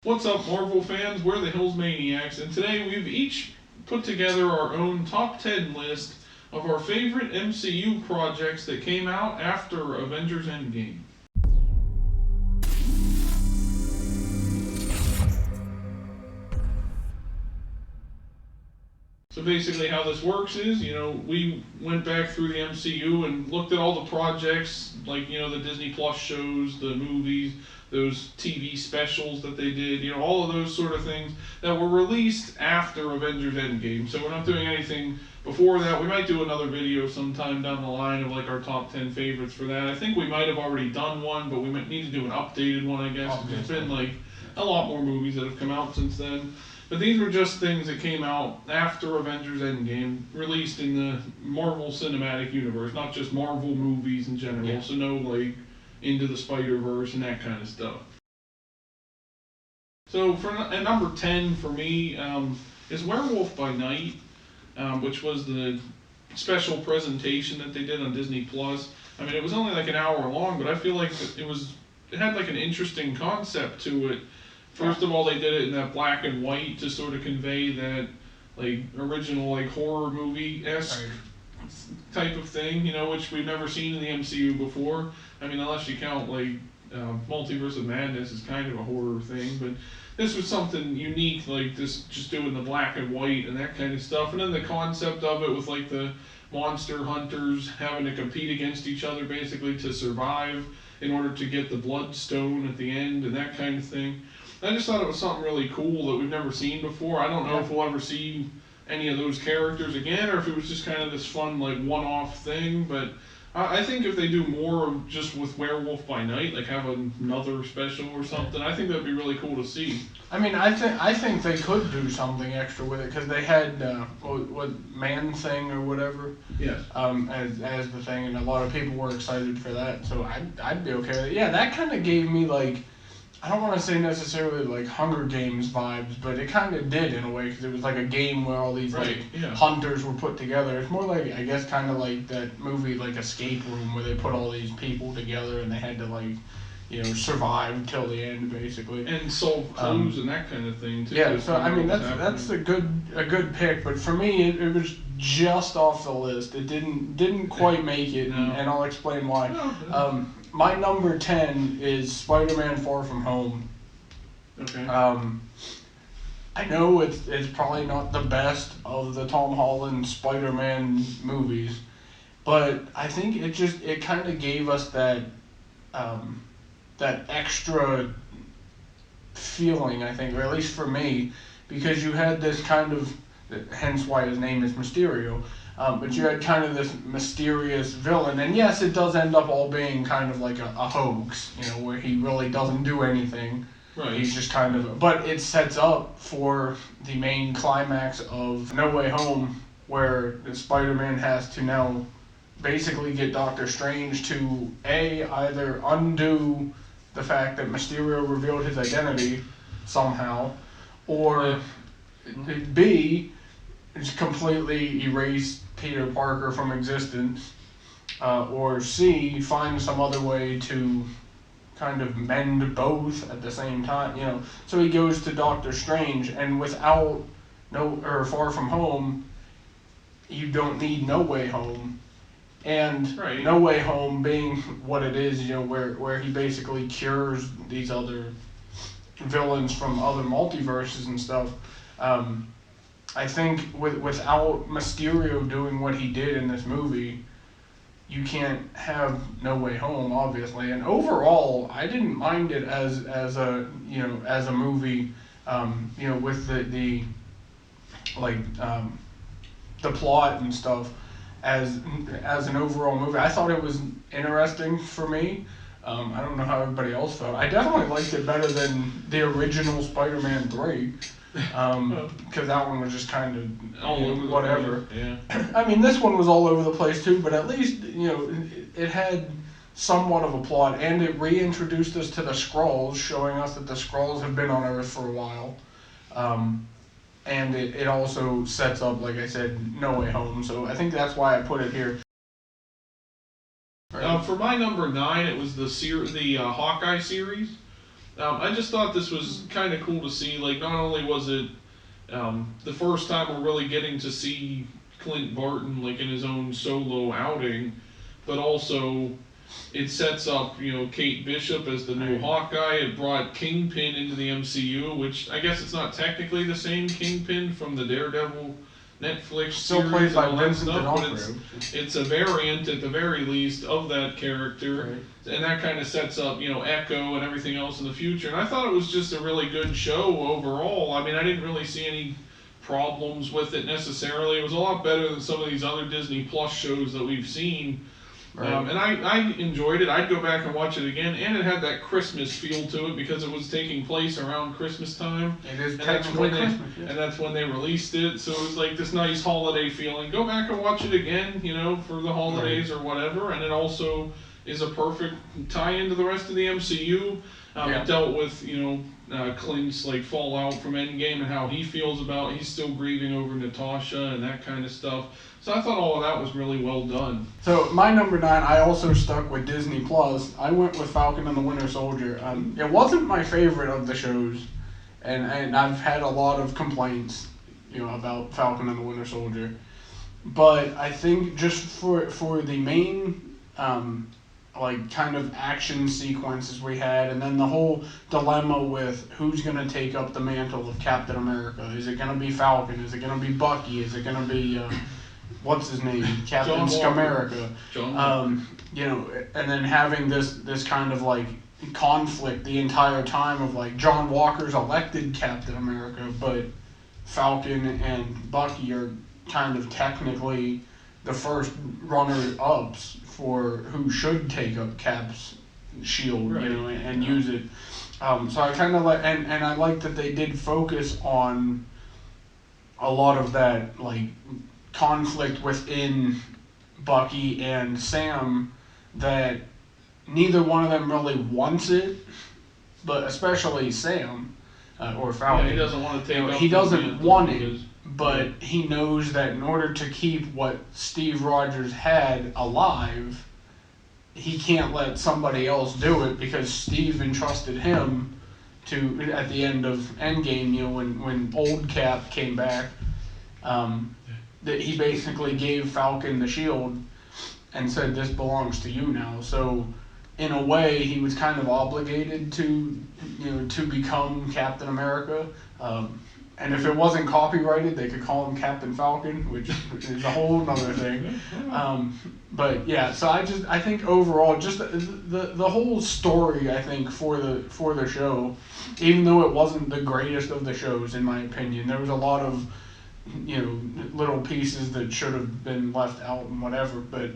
What's up, Marvel fans? We're the Hills Maniacs, and today we've each put together our own top 10 list of our favorite MCU projects that came out after Avengers Endgame. So basically how this works is, we went back through the MCU and looked at all the projects, like, the Disney Plus shows, the movies, those TV specials that they did, all of those sort of things that were released after Avengers Endgame. So we're not doing anything before that. We might do another video sometime down the line of like our top 10 favorites for that. I think we might have already done one, but we might need to do an updated one, I guess. It's been like a lot more movies that have come out since then. But these were just things that came out after Avengers Endgame, released in the Marvel Cinematic Universe, not just Marvel movies in general. Yeah. So no like Into the Spider-Verse and that kind of stuff. So at number 10 for me is Werewolf by Night, which was the special presentation that they did on Disney Plus. I mean, it was only like an hour long, but I feel like it had like an interesting concept to it. First of all, they did it in that black and white to sort of convey that like original like horror movie-esque type of thing, which we've never seen in the MCU before. I mean, unless you count like Multiverse of Madness is kind of a horror thing, but this was something unique, like this, just doing the black and white and that kind of stuff. And then the concept of it with like the monster hunters having to compete against each other basically to survive in order to get the bloodstone at the end and that kind of thing. I just thought it was something really cool that we've never seen before. I don't know if we'll ever see any of those characters again, or if it was just kind of this fun, like, one-off thing. But I think if they do more just with Werewolf by Night, like have another special or something, I think that'd be really cool to see. I mean, I think they could do something extra with it because they had what Man-Thing or whatever. Yes. As the thing, and a lot of people were excited for that. So I'd be okay with it. Yeah, that kind of gave me like, I don't want to say necessarily like Hunger Games vibes, but it kind of did in a way because it was like a game where all these hunters were put together. It's more like, I guess, kind of like that movie like Escape Room where they put all these people together and they had to like, survive till the end basically. And solve clues and that kind of thing too. Yeah, so I mean that's a good pick, but for me it was just off the list. It didn't quite make it, and I'll explain why. No. My number 10 is Spider-Man Far From Home. Okay. I know it's probably not the best of the Tom Holland Spider-Man movies, but I think it kind of gave us that extra feeling, I think, or at least for me, because you had this kind of, hence why his name is Mysterio. But you had kind of this mysterious villain, and yes, it does end up all being kind of like a hoax, where he really doesn't do anything. Right. He's just kind of, but it sets up for the main climax of No Way Home, where Spider-Man has to now basically get Doctor Strange to either undo the fact that Mysterio revealed his identity somehow, or B, just completely erase Peter Parker from existence, or C, find some other way to kind of mend both at the same time, So he goes to Doctor Strange, and without Far From Home, you don't need No Way Home. And No Way Home being what it is, where he basically cures these other villains from other multiverses and stuff. I think without Mysterio doing what he did in this movie, you can't have No Way Home, obviously. And overall, I didn't mind it as a movie, with the plot and stuff as an overall movie. I thought it was interesting for me. I don't know how everybody else felt. I definitely liked it better than the original Spider-Man 3. Because that one was just kind of all over whatever. Yeah. I mean, this one was all over the place too, but at least it had somewhat of a plot, and it reintroduced us to the Skrulls, showing us that the Skrulls have been on Earth for a while. And it also sets up, like I said, No Way Home. So I think that's why I put it here. For my number 9, it was the Hawkeye series. I just thought this was kind of cool to see. Like, not only was it the first time we're really getting to see Clint Barton like in his own solo outing, but also it sets up, Kate Bishop as the new Right. Hawkeye. It brought Kingpin into the MCU, which I guess it's not technically the same Kingpin from the Daredevil Netflix Still series played and by all that Vincent stuff, but D'Onofrio. it's a variant at the very least of that character. Right. And that kind of sets up, Echo and everything else in the future. And I thought it was just a really good show overall. I mean, I didn't really see any problems with it necessarily. It was a lot better than some of these other Disney Plus shows that we've seen. Right. And I enjoyed it. I'd go back and watch it again. And it had that Christmas feel to it because it was taking place around Christmas time. It is And that's technically when they, Christmas. Yeah. and that's when they released it. So it was like this nice holiday feeling. Go back and watch it again, for the holidays or whatever. And it also is a perfect tie-in to the rest of the MCU. Yeah. It dealt with, Clint's like fallout from Endgame and how he feels about he's still grieving over Natasha and that kind of stuff. So I thought all of that was really well done. So my number 9, I also stuck with Disney Plus. I went with Falcon and the Winter Soldier. It wasn't my favorite of the shows, and I've had a lot of complaints, about Falcon and the Winter Soldier. But I think just for the main kind of action sequences we had, and then the whole dilemma with who's going to take up the mantle of Captain America. Is it going to be Falcon? Is it going to be Bucky? Is it going to be what's his name, Captain Scamerica? And then having this kind of like conflict the entire time of like John Walker's elected Captain America, but Falcon and Bucky are kind of technically the first runner-ups for who should take up Cap's shield, Right. and use it. So I kind of like, and I like that they did focus on a lot of that like conflict within Bucky and Sam, that neither one of them really wants it, but especially Sam or Falcon. Yeah, he doesn't want to take up He the doesn't mantle want it. because- But he knows that in order to keep what Steve Rogers had alive, he can't let somebody else do it because Steve entrusted him to, at the end of Endgame, when old Cap came back, that he basically gave Falcon the shield and said, this belongs to you now. So in a way, he was kind of obligated to become Captain America. And if it wasn't copyrighted, they could call him Captain Falcon, which is a whole other thing. But yeah, so I think overall, just the whole story, I think for the show, even though it wasn't the greatest of the shows in my opinion, there was a lot of little pieces that should have been left out and whatever. But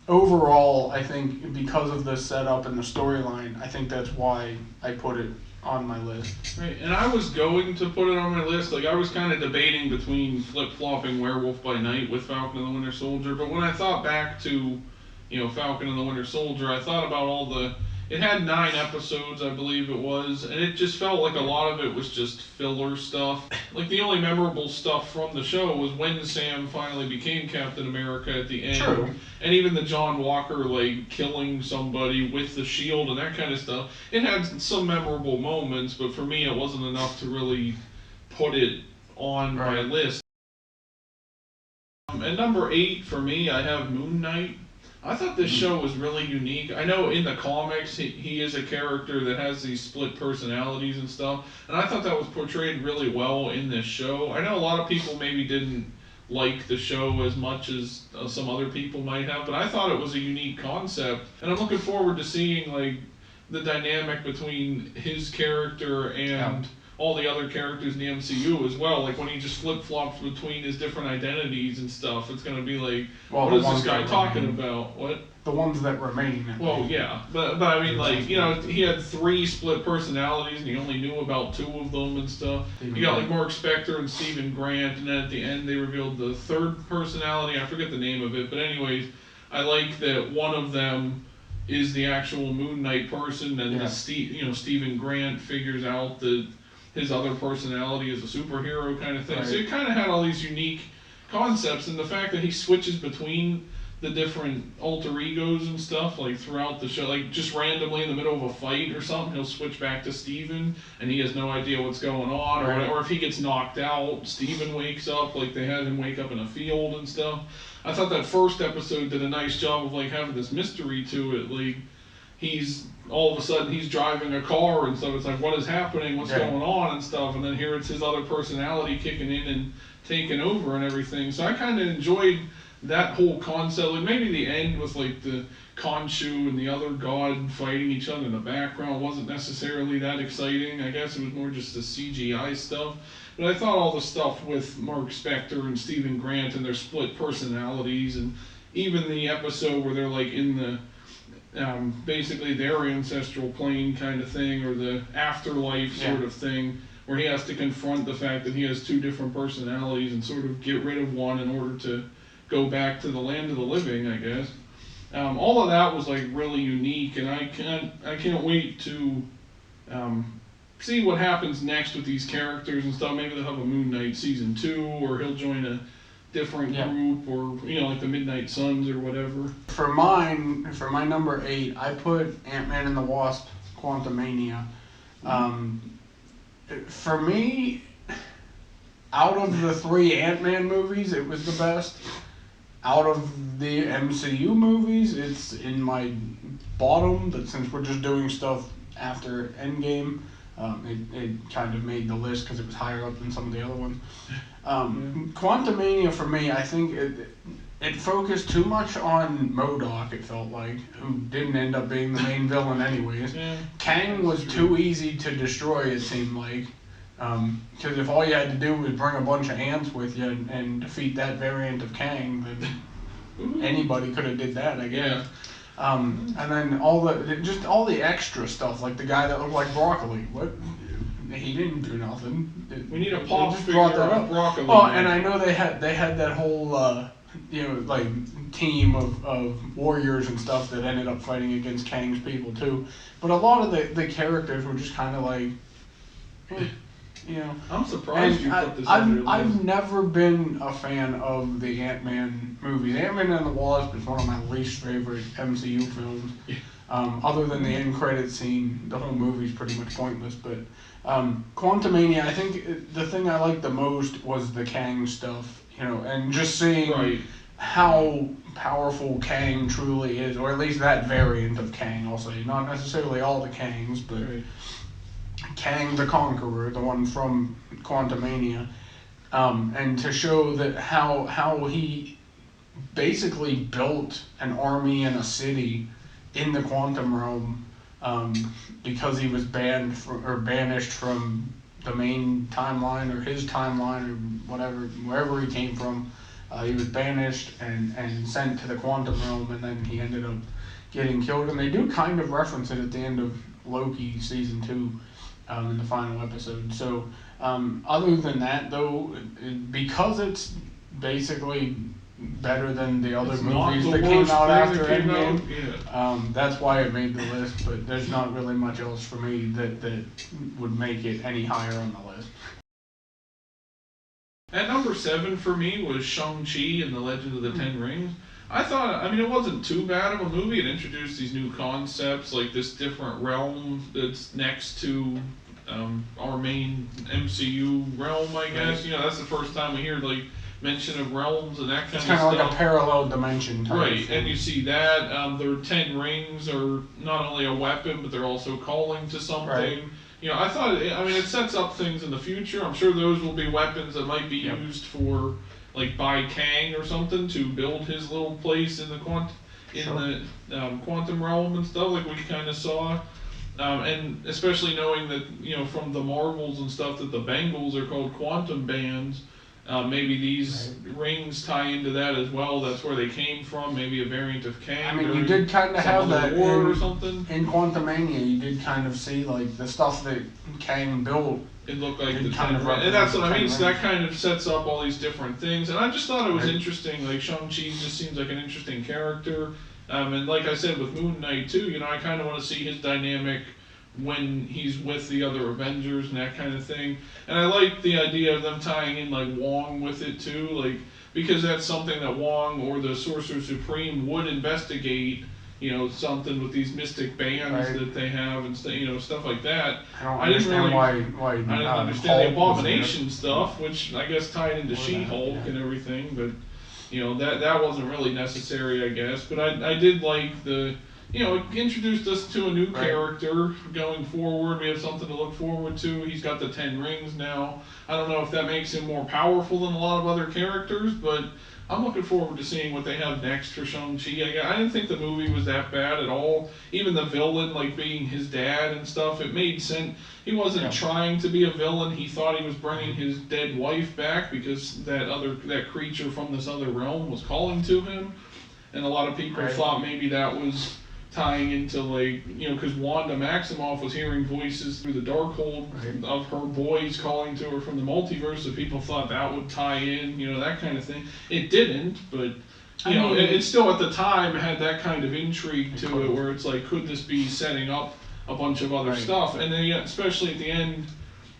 overall, I think because of the setup and the storyline, I think that's why I put it on my list. Right, and I was going to put it on my list. Like, I was kind of debating between flip-flopping Werewolf by Night with Falcon and the Winter Soldier, but when I thought back to, Falcon and the Winter Soldier, I thought about it had 9 episodes, I believe it was, and it just felt like a lot of it was just filler stuff. Like, the only memorable stuff from the show was when Sam finally became Captain America at the end. True. And even the John Walker, like, killing somebody with the shield and that kind of stuff. It had some memorable moments, but for me it wasn't enough to really put it on my Right. list. At number 8 for me, I have Moon Knight. I thought this show was really unique. I know in the comics he is a character that has these split personalities and stuff, and I thought that was portrayed really well in this show. I know a lot of people maybe didn't like the show as much as some other people might have, but I thought it was a unique concept, and I'm looking forward to seeing like the dynamic between his character and all the other characters in the MCU as well. Like when he just flip-flops between his different identities and stuff, it's going to be like, Well, what the is this ones guy that talking remain. about? What? The ones that remain. Well, yeah, but I mean, like, he had 3 split personalities, and he only knew about 2 of them and stuff. You got like Mark Spector and Stephen Grant, and then at the end they revealed the 3rd personality. I forget the name of it, but anyways, I like that one of them is the actual Moon Knight person, and Stephen Grant figures out that his other personality is a superhero kind of thing. Right. So it kind of had all these unique concepts, and the fact that he switches between the different alter egos and stuff, like throughout the show, like just randomly in the middle of a fight or something, he'll switch back to Steven and he has no idea what's going on, Right. or if he gets knocked out, Steven wakes up, like they had him wake up in a field and stuff. I thought that first episode did a nice job of like having this mystery to it, like he's all of a sudden he's driving a car and stuff, it's like what is happening, what's going on and stuff, and then here it's his other personality kicking in and taking over and everything. So I kind of enjoyed that whole concept, like maybe the end with like the Khonshu and the other god fighting each other in the background wasn't necessarily that exciting. I guess it was more just the CGI stuff. But I thought all the stuff with Mark Spector and Stephen Grant and their split personalities, and even the episode where they're like in the basically their ancestral plane kind of thing, or the afterlife sort of thing, where he has to confront the fact that he has two different personalities and sort of get rid of one in order to go back to the land of the living, I guess. All of that was like really unique, and I can't wait to see what happens next with these characters and stuff. Maybe they'll have a Moon Knight season 2, or he'll join a different group, or like the Midnight Suns or whatever. For my number 8, I put Ant-Man and the Wasp: Quantumania. For me, out of the 3 Ant-Man movies, it was the best. Out of the MCU movies, it's in my bottom, but since we're just doing stuff after Endgame, it kind of made the list because it was higher up than some of the other ones. Quantumania, for me, I think it focused too much on MODOK, it felt like, who didn't end up being the main villain anyways. Kang was too easy to destroy, it seemed like. Because if all you had to do was bring a bunch of ants with you and defeat that variant of Kang, then anybody could have did that, I guess. And then all the extra stuff, like the guy that looked like broccoli. What? He didn't do nothing. We need a pop just figure brought that of up. broccoli. Oh, and I know they had that whole like team of warriors and stuff that ended up fighting against Kang's people too. But a lot of the characters were just kind of like. I'm surprised you put this on your list. I've never been a fan of the Ant-Man movies. Ant-Man and the Wasp is one of my least favorite MCU films. Other than the end credit scene, the whole movie's pretty much pointless. But Quantumania, I think the thing I liked the most was the Kang stuff, and just seeing how powerful Kang truly is, or at least that variant of Kang, I'll say. Not necessarily all the Kangs, but Kang the Conqueror, the one from Quantumania, and to show that how he basically built an army and a city in the quantum realm because he was banished from the main timeline or his timeline or whatever, wherever he came from. He was banished and sent to the quantum realm, and then he ended up getting killed. And they do kind of reference it at the end of Loki season 2. In the final episode. So, other than that, though, because it's basically better than the other movies that came out after Endgame, that's why it made the list. But there's not really much else for me that would make it any higher on the list. At number 7 for me was Shang-Chi and the Legend of the Ten Rings. I thought, it wasn't too bad of a movie. It introduced these new concepts, like this different realm that's next to our main MCU realm, I guess. That's the first time we hear, like, mention of realms and that kind of stuff. It's kind of like a parallel dimension type Right, and you see that. Their 10 rings are not only a weapon, but they're also calling to something. Right. I thought, it sets up things in the future. I'm sure those will be weapons that might be used for, like, by Kang or something to build his little place in the quantum realm and stuff, like we kind of saw. And especially knowing that, from the Marvels and stuff, that the Bengals are called quantum bands. Maybe these rings tie into that as well. That's where they came from. Maybe a variant of Kang. You did kind of have that or something. In Quantumania. You did kind of see like the stuff that Kang built. It looked like the kind of, and that's what I mean. So that kind of sets up all these different things. And I just thought it was interesting. Like Shang-Chi just seems like an interesting character. And like I said with Moon Knight too, I kind of want to see his dynamic when he's with the other Avengers and that kind of thing. And I like the idea of them tying in like Wong with it too. Like because that's something that Wong or the Sorcerer Supreme would investigate. Something with these mystic bands Right. that they have and stuff like that. I don't I didn't understand I didn't understand the Hulk was there. Abomination stuff, which I guess tied into Or that, She-Hulk yeah. and everything, but that wasn't really necessary, I guess. But I did like it introduced us to a new Right. character going forward. We have something to look forward to. He's got the 10 rings now. I don't know if that makes him more powerful than a lot of other characters, but I'm looking forward to seeing what they have next for Shang-Chi. I didn't think the movie was that bad at all. Even the villain, like being his dad and stuff, it made sense. He wasn't trying to be a villain. He thought he was bringing his dead wife back because that creature from this other realm was calling to him. And a lot of people Right. thought maybe that was tying into because Wanda Maximoff was hearing voices through the Darkhold Right. of her boys calling to her from the multiverse, so people thought that would tie in, that kind of thing. It didn't, but it still at the time had that kind of intrigue to it, where it's like, could this be setting up a bunch of other Right. stuff? And then especially at the end.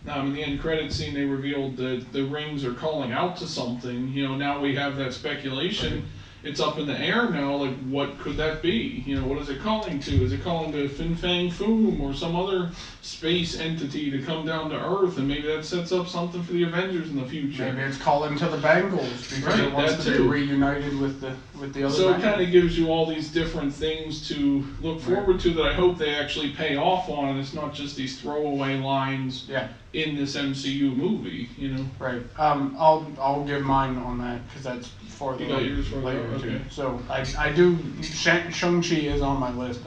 In the end credit scene, they revealed that the rings are calling out to something. Now we have that speculation. Right. It's up in the air now. Like, what could that be? What is it calling to? Is it calling to Fin Fang Foom or some other space entity to come down to Earth? And maybe that sets up something for the Avengers in the future. Maybe it's calling to the Bengals because Right, it wants that to be too. reunited with the other. So it Bengals. kind of gives you all these different things to look forward to that I hope they actually pay off on, and it's not just these throwaway lines Yeah. in this MCU movie. Right. I'll give mine on that because that's for the You got yours for later that? too. Okay. So I do. Shang-Chi is on my list.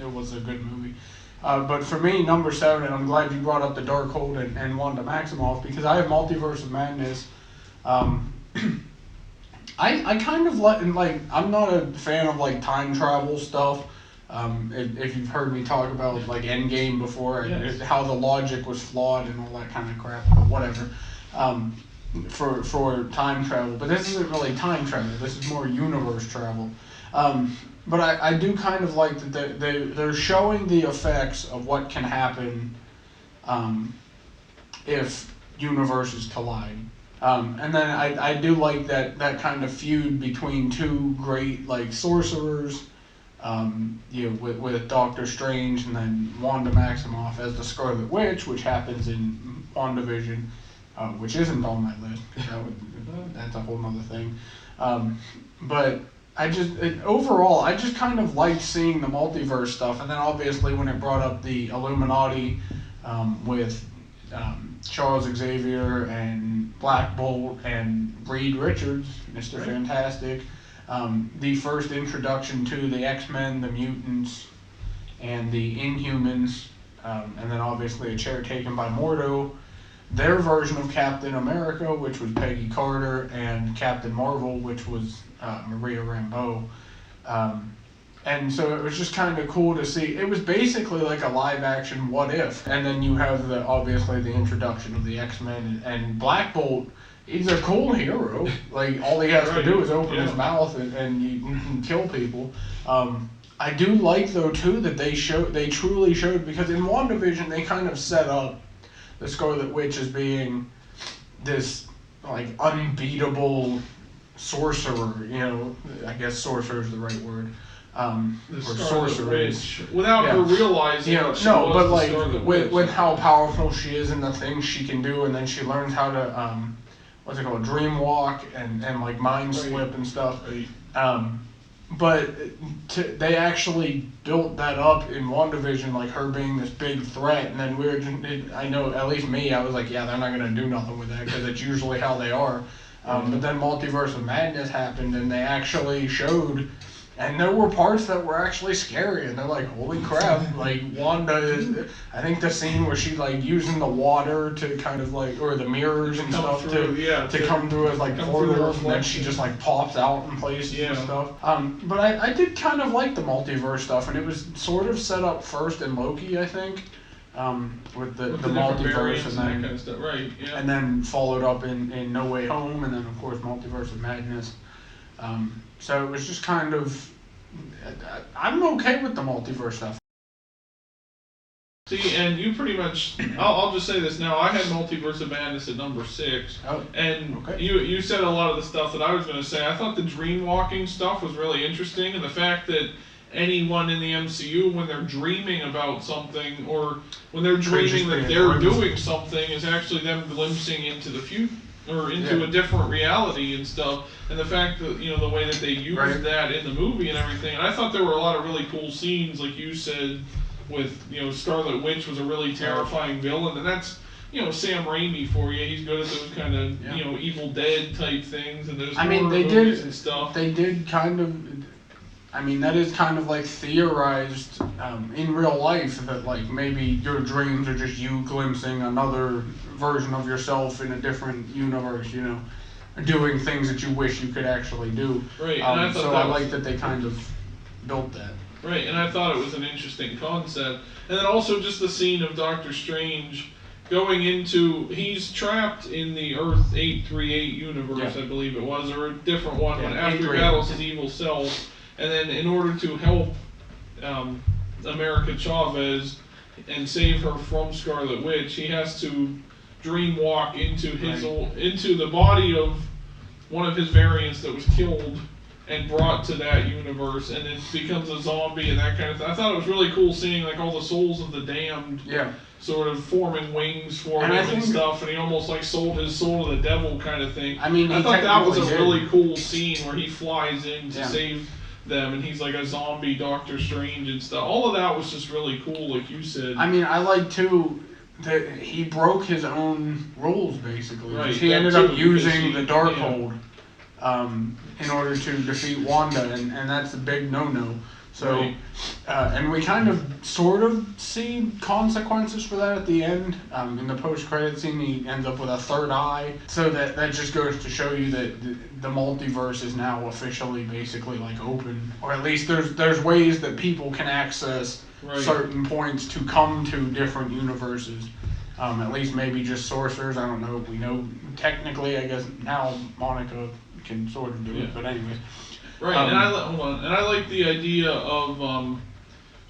It was a good movie. But for me, number 7, and I'm glad you brought up the Darkhold and Wanda Maximoff because I have Multiverse of Madness. I kind of like I'm not a fan of like time travel stuff. If you've heard me talk about like Endgame before and Yes. how the logic was flawed and all that kind of crap, but whatever. For time travel, but this isn't really time travel. This is more universe travel. But I do kind of like that they're showing the effects of what can happen if universes collide. And then I do like that kind of feud between two great like sorcerers, with Doctor Strange and then Wanda Maximoff as the Scarlet Witch, which happens in WandaVision, which isn't on my list. That's a whole nother thing. But overall, I just kind of liked seeing the multiverse stuff, and then obviously when it brought up the Illuminati with Charles Xavier and Black Bolt and Reed Richards, Mr. Right. Fantastic, the first introduction to the X-Men, the mutants, and the Inhumans, and then obviously a chair taken by Mordo. Their version of Captain America, which was Peggy Carter, and Captain Marvel, which was Maria Rambeau. And so it was just kind of cool to see. It was basically like a live action What If. And then you have obviously the introduction of the X-Men and Black Bolt. He's a cool hero. Like all he has to do is open his mouth and you can kill people. I do like though too that they truly showed, because in WandaVision they kind of set up the Scarlet Witch as being this like unbeatable sorcerer, I guess sorcerer is the right word. The Or Scarlet sorceress. Witch, without her realizing that she no, was but the like Scarlet with Witch. how powerful she is and the things she can do, and then she learns how to what's it called, dream walk and like mind slip and stuff. Right. But they actually built that up in WandaVision, like her being this big threat, and then I know, at least me, I was like, yeah, they're not going to do nothing with that, because it's usually how they are. But then Multiverse of Madness happened, and they actually showed, and there were parts that were actually scary, and they're like, holy crap, like, Wanda is, I think the scene where she's like using the water to kind of like, or the mirrors and stuff to come through as like portals, and then she just like pops out in places and stuff. But I did kind of like the multiverse stuff, and it was sort of set up first in Loki, I think, with the multiverse, and then that kind of stuff. Right, yeah. and then followed up in No Way Home, and then of course Multiverse of Madness. So it was just kind of, I'm okay with the multiverse stuff. See, and you pretty much, I'll just say this now, I had Multiverse of Madness at number 6, Oh, and okay. you said a lot of the stuff that I was going to say. I thought the dream walking stuff was really interesting, and the fact that anyone in the MCU, when they're dreaming about something, or when they're dreaming that they're doing something, is actually them glimpsing into the future, or into a different reality and stuff, and the fact that, the way that they used that in the movie and everything, and I thought there were a lot of really cool scenes, like you said, with, Scarlet Witch was a really terrifying villain, and that's, Sam Raimi for you. He's good at those kind of, Evil Dead type things and those horror movies and stuff. They did kind of, that is kind of like theorized in real life that like maybe your dreams are just you glimpsing another version of yourself in a different universe, doing things that you wish you could actually do. Right, and I thought I like that they kind of built that. Right, and I thought it was an interesting concept. And then also just the scene of Doctor Strange going into, he's trapped in the Earth 838 universe, I believe it was, or a different one, when after he battles his evil self. And then in order to help America Chavez and save her from Scarlet Witch, he has to dream walk into his into the body of one of his variants that was killed and brought to that universe, and it becomes a zombie and that kind of thing. I thought it was really cool seeing like all the souls of the damned sort of forming wings for him and stuff, and he almost like sold his soul to the devil kind of thing. I thought that was a really cool scene where he flies in to save them, and he's like a zombie Doctor Strange and stuff. All of that was just really cool, like you said. I like too that he broke his own rules basically. Right, he ended up using the Darkhold in order to defeat Wanda, and that's a big no-no. So, and we kind of sort of see consequences for that at the end. In the post-credit scene, he ends up with a third eye. So that just goes to show you that the multiverse is now officially basically like open, or at least there's ways that people can access certain points to come to different universes. At least maybe just sorcerers. I don't know if we know technically. I guess now Monica can sort of do it, but anyways. Right, and I like the idea of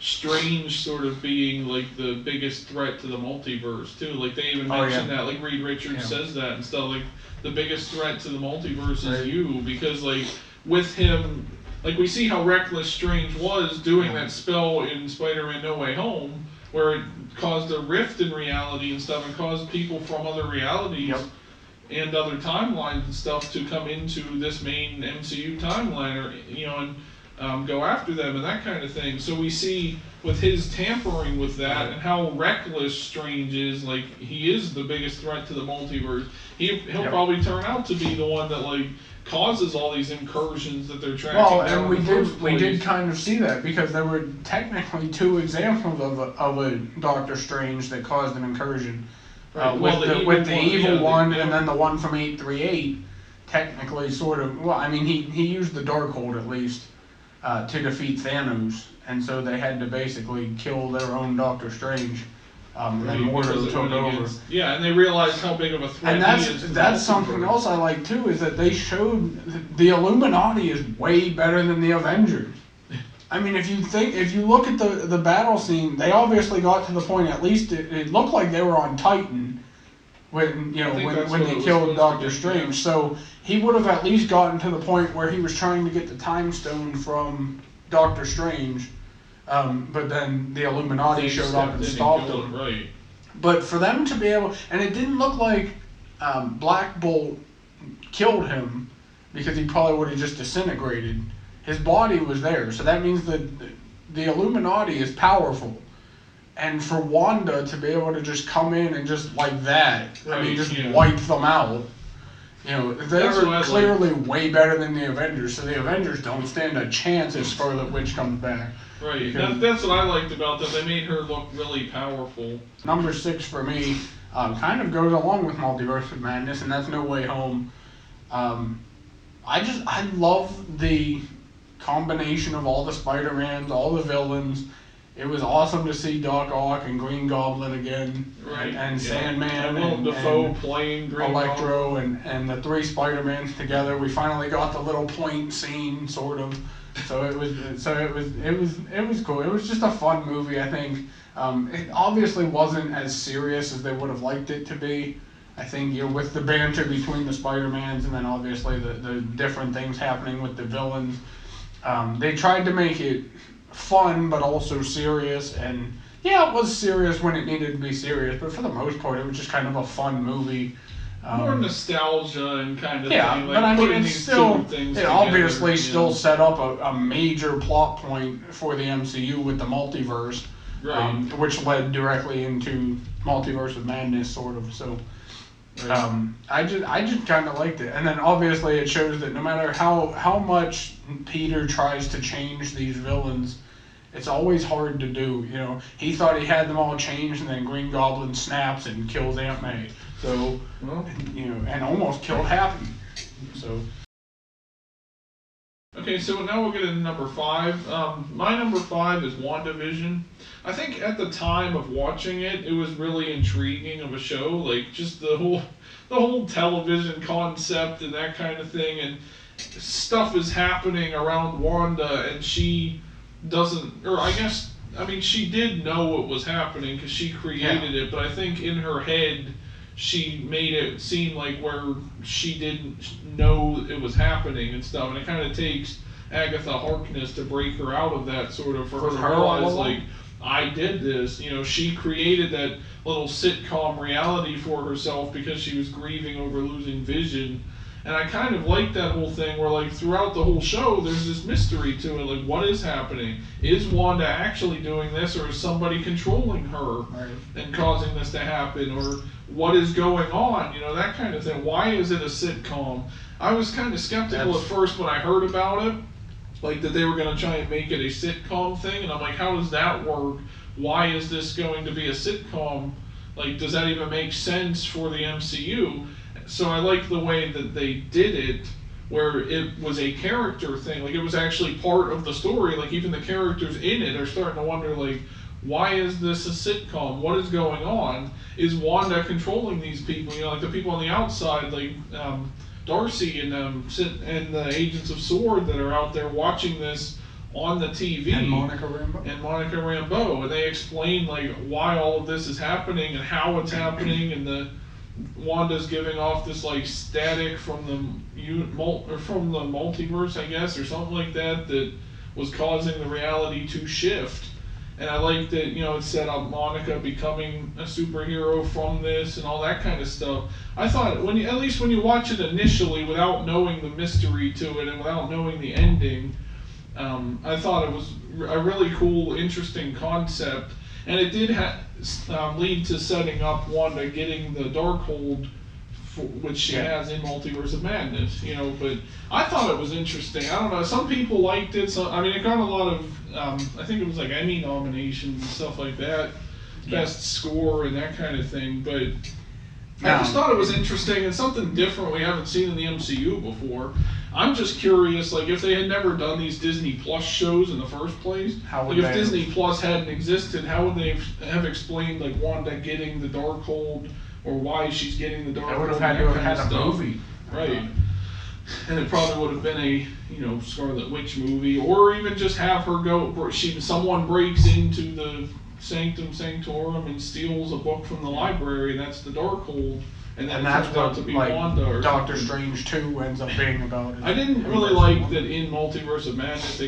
Strange sort of being like the biggest threat to the multiverse too. Like they even mentioned that, like Reed Richards says that and stuff. Like the biggest threat to the multiverse is you, because like with him, like we see how reckless Strange was doing that spell in Spider-Man No Way Home, where it caused a rift in reality and stuff, and caused people from other realities and other timelines and stuff to come into this main MCU timeline, or and go after them and that kind of thing. So we see with his tampering with that and how reckless Strange is, like he is the biggest threat to the multiverse. He'll probably turn out to be the one that like causes all these incursions that they're tracking. Well, and we did kind of see that, because there were technically 2 examples of a Doctor Strange that caused an incursion. With the evil one, and then the one from 838, technically sort of, he used the Darkhold at least to defeat Thanos, and so they had to basically kill their own Doctor Strange, and then Mordo took over. Yeah, and they realized how big of a threat he is. And that's something else I like too, is that they showed the Illuminati is way better than the Avengers. If you look at the battle scene, they obviously got to the point. At least it looked like they were on Titan when they killed Doctor Strange. So he would have at least gotten to the point where he was trying to get the Time Stone from Doctor Strange, but then the Illuminati showed up and stopped him. Right. But for them to be able, and it didn't look like Black Bolt killed him, because he probably would have just disintegrated. His body was there, so that means that the Illuminati is powerful. And for Wanda to be able to just come in and just like that, wipe them out. They're clearly way better than the Avengers, so the Avengers don't stand a chance if Scarlet Witch comes back. Right, that's what I liked about them. They made her look really powerful. Number 6 for me kind of goes along with Multiverse of Madness, and that's No Way Home. I love the combination of all the Spider-Mans, all the villains. It was awesome to see Doc Ock and Green Goblin again, and Sandman and Dafoe playing Green Electro, and the 3 Spider-Mans together. We finally got the little point scene, sort of. So it was cool. It was just a fun movie, I think. It obviously wasn't as serious as they would have liked it to be. I think, with the banter between the Spider-Mans and then obviously the different things happening with the villains, they tried to make it fun but also serious. And yeah, it was serious when it needed to be serious, but for the most part, it was just kind of a fun movie. More nostalgia and kind of Yeah, thing. Like but I mean, putting it's these still, two things it together, obviously you still know. set up a major plot point for the MCU with the multiverse, Right. which led directly into Multiverse of Madness, sort of. So, Right. I just kind of liked it, and then obviously it shows that no matter how much Peter tries to change these villains, it's always hard to do. He thought he had them all changed, and then Green Goblin snaps and kills Aunt May. So, Well, and almost killed Happy. So. okay, so now we'll get into number 5. My number 5 is WandaVision. I think at the time of watching it, it was really intriguing of a show, like just the whole television concept and that kind of thing, and stuff is happening around Wanda, and she doesn't, or I mean, she did know what was happening because she created it, but I think in her head, she made it seem like where she didn't know it was happening and stuff, and it kind of takes Agatha Harkness to break her out of that, sort of, for her to realize, like, I did this. She created that little sitcom reality for herself because she was grieving over losing Vision. And I kind of like that whole thing where, like, throughout the whole show, there's this mystery to it. Like, what is happening? Is Wanda actually doing this, or is somebody controlling her and causing this to happen? Or what is going on? That kind of thing. Why is it a sitcom? I was kind of skeptical at first when I heard about it, like that they were going to try and make it a sitcom thing. And I'm like, how does that work? Why is this going to be a sitcom? Like, does that even make sense for the MCU? So I like the way that they did it, where it was a character thing. Like, it was actually part of the story. Like, even the characters in it are starting to wonder, like, why is this a sitcom? What is going on? Is Wanda controlling these people? Like the people on the outside, like Darcy and and the Agents of S.W.O.R.D. that are out there watching this on the TV. And Monica Rambeau. And they explain, like, why all of this is happening and how it's happening, and Wanda's giving off this, like, static from the multiverse, I guess, or something like that was causing the reality to shift. And I like that, it set up Monica becoming a superhero from this and all that kind of stuff. I thought, at least when you watch it initially without knowing the mystery to it and without knowing the ending, I thought it was a really cool, interesting concept. And it did lead to setting up Wanda getting the Darkhold, which she has in Multiverse of Madness, but I thought it was interesting. I don't know, some people liked it, it got a lot of, I think it was like Emmy nominations and stuff like that, best score and that kind of thing, but I just thought it was interesting and something different we haven't seen in the MCU before. I'm just curious, like, if they had never done these Disney Plus shows in the first place, if Disney Plus hadn't existed, how would they have explained, like, Wanda getting the Darkhold, or why she's getting the Darkhold? They would have had to have had a movie. Right. And it probably would have been a, Scarlet Witch movie, or even just have her someone breaks into the Sanctum Sanctorum and steals a book from the library, and that's the Darkhold. And that's turns out to be Wanda or Doctor something. Strange 2 ends up being about it. I didn't really like that in Multiverse of Madness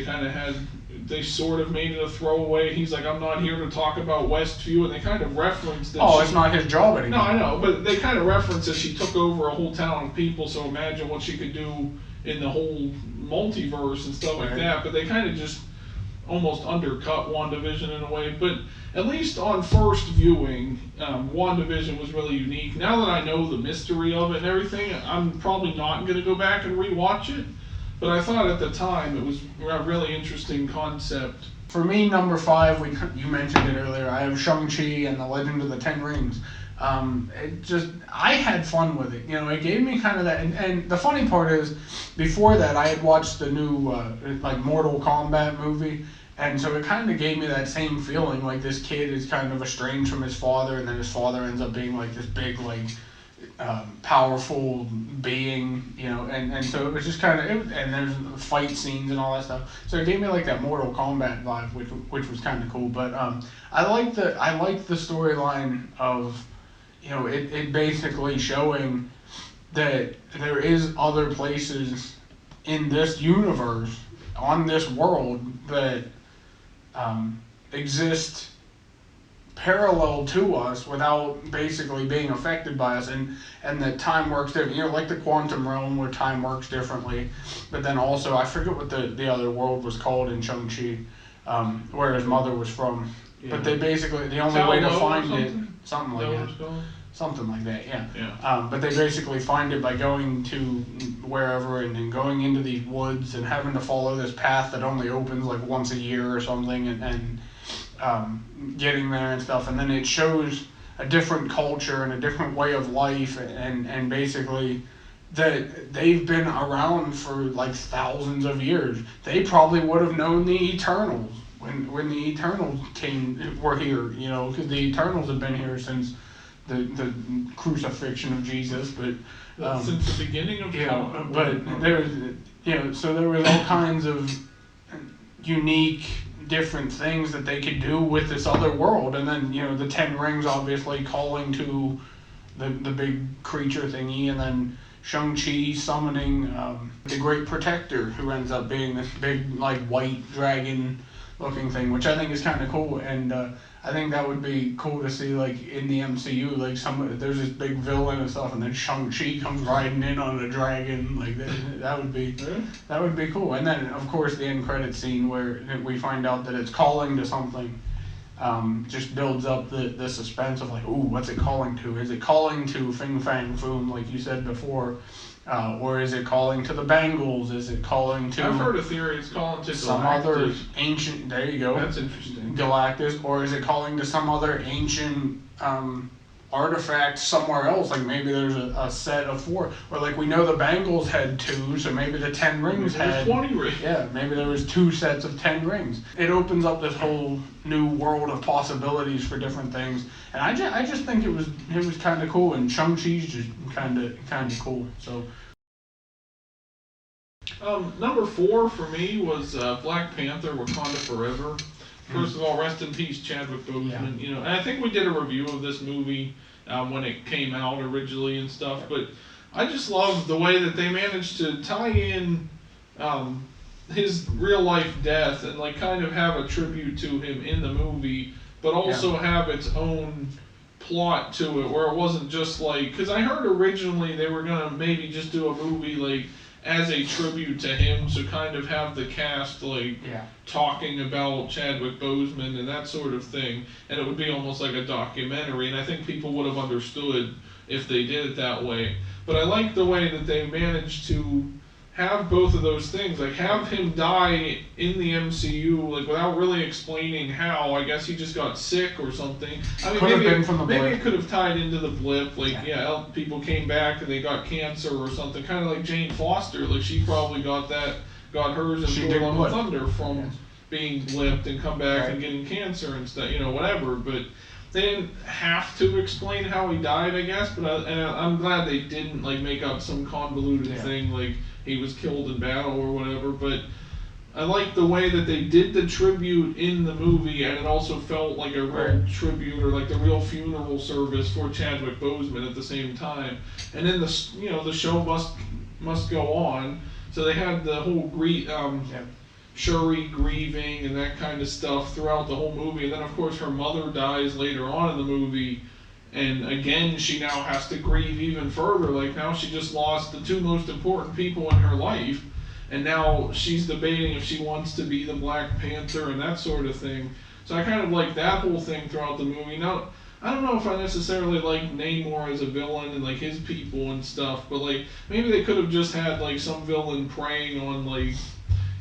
they sort of made it a throwaway. He's like, I'm not here to talk about Westview, and they kind of referenced that. Oh, it's not his job anymore. No, I know, but they kind of referenced that she took over a whole town of people, so imagine what she could do in the whole multiverse and stuff like that. But they kind of just almost undercut WandaVision in a way. But at least on first viewing, WandaVision was really unique. Now that I know the mystery of it and everything, I'm probably not going to go back and rewatch it. But I thought at the time it was a really interesting concept. For me, number 5, you mentioned it earlier, I have Shang-Chi and the Legend of the Ten Rings. I had fun with it. It gave me kind of that, and the funny part is, before that, I had watched the new, Mortal Kombat movie, and so it kind of gave me that same feeling, like this kid is kind of estranged from his father, and then his father ends up being, like, this big, like, powerful being, and so it was just kind of, and there's fight scenes and all that stuff. So it gave me like that Mortal Kombat vibe, which was kind of cool. But I liked the storyline of, it basically showing that there is other places in this universe, on this world, that exist parallel to us without basically being affected by us, and that time works different, like the quantum realm where time works differently. But then also, I forget what the other world was called in Shang-Chi, where his mother was from. Yeah. But they basically, the only way to find it, something like that. Something like that, yeah. But they basically find it by going to wherever and then going into these woods and having to follow this path that only opens like once a year or something, and getting there and stuff. And then it shows a different culture and a different way of life, and basically that they've been around for like thousands of years. They probably would have known the Eternals when the Eternals were here, because the Eternals have been here since the crucifixion of Jesus, but since the beginning of time. But there was, so there was all kinds of unique, different things that they could do with this other world, and then the Ten Rings obviously calling to the big creature thingy, and then Shang-Chi summoning the Great Protector, who ends up being this big like white dragon looking thing, which I think is kind of cool. And I think that would be cool to see, like, in the MCU, like, there's this big villain and stuff, and then Shang-Chi comes riding in on a dragon, like, that would be cool. And then, of course, the end credit scene where we find out that it's calling to something, just builds up the suspense of, like, ooh, what's it calling to? Is it calling to Fing Fang Foom, like you said before? Or is it calling to the Bengals? Is it calling to... I've heard a theory it's calling to some other ancient... There you go. That's interesting. Galactus. Or is it calling to some other ancient artifact somewhere else? Like maybe there's a set of 4. Or like we know the Bengals had 2, so maybe the 10 rings had... 20 rings. Yeah, maybe there was 2 sets of 10 rings. It opens up this whole new world of possibilities for different things. And I just think it was kind of cool, and Shang-Chi's just kind of cool. So number 4 for me was Black Panther: Wakanda Forever. First of all, rest in peace, Chadwick Boseman. Yeah. And I think we did a review of this movie when it came out originally and stuff. But I just love the way that they managed to tie in his real life death and like kind of have a tribute to him in the movie, but also have its own plot to it, where it wasn't just like, because I heard originally they were gonna maybe just do a movie like as a tribute to him, so kind of have the cast like talking about Chadwick Boseman and that sort of thing, and it would be almost like a documentary, and I think people would have understood if they did it that way. But I like the way that they managed to have both of those things, like have him die in the MCU, like without really explaining how. I guess he just got sick or something. I mean, maybe it could have tied into the blip, like people came back and they got cancer or something, kind of like Jane Foster, like she probably got hers in Thor: Love and Thunder from being blipped and come back and getting cancer and stuff, whatever. But they didn't have to explain how he died, I guess. But I'm glad they didn't like make up some convoluted thing like he was killed in battle or whatever. But I like the way that they did the tribute in the movie, and it also felt like a real tribute or like the real funeral service for Chadwick Boseman at the same time. And then the show must go on. So they had the whole Shuri grieving and that kind of stuff throughout the whole movie. And then of course her mother dies later on in the movie. And again, she now has to grieve even further. Like now she just lost the 2 most important people in her life. And now she's debating if she wants to be the Black Panther and that sort of thing. So I kind of like that whole thing throughout the movie. Now, I don't know if I necessarily like Namor as a villain and like his people and stuff. But like maybe they could have just had like some villain preying on like...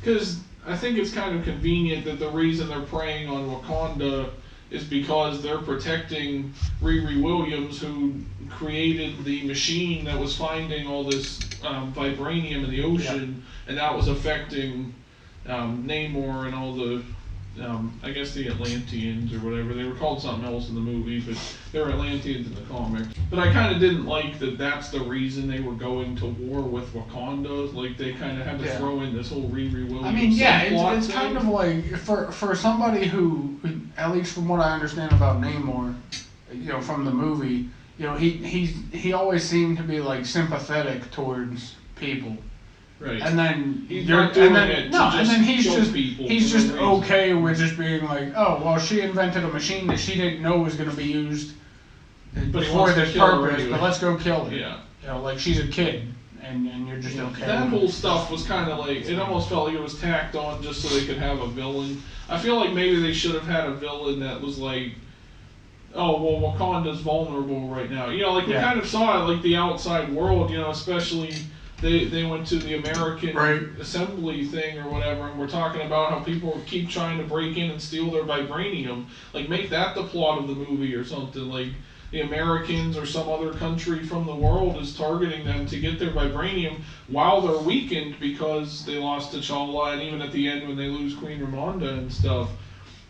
Because I think it's kind of convenient that the reason they're preying on Wakanda is because they're protecting Riri Williams, who created the machine that was finding all this vibranium in the ocean, and that was affecting Namor and all the I guess the Atlanteans or whatever. They were called something else in the movie, but they were Atlanteans in the comics. But I kind of didn't like that that's the reason they were going to war with Wakanda. Like, they kind of had to throw in this whole Riri Williams I mean, yeah, it's thing. kind of like, for somebody who, at least from what I understand about Namor, from the movie, he always seemed to be, like, sympathetic towards people. Right. And then he's just okay with just being like, oh well, she invented a machine that she didn't know was going to be used for this purpose, anyway. But let's go kill her. Yeah. Like she's a kid, and you're just okay. That whole stuff was kind of like, it almost felt like it was tacked on just so they could have a villain. I feel like maybe they should have had a villain that was like, oh well, Wakanda's vulnerable right now. We kind of saw it like the outside world, especially. They went to the American assembly thing or whatever, and we're talking about how people keep trying to break in and steal their vibranium. Like, make that the plot of the movie or something. Like, the Americans or some other country from the world is targeting them to get their vibranium while they're weakened because they lost T'Challa, and even at the end when they lose Queen Ramonda and stuff.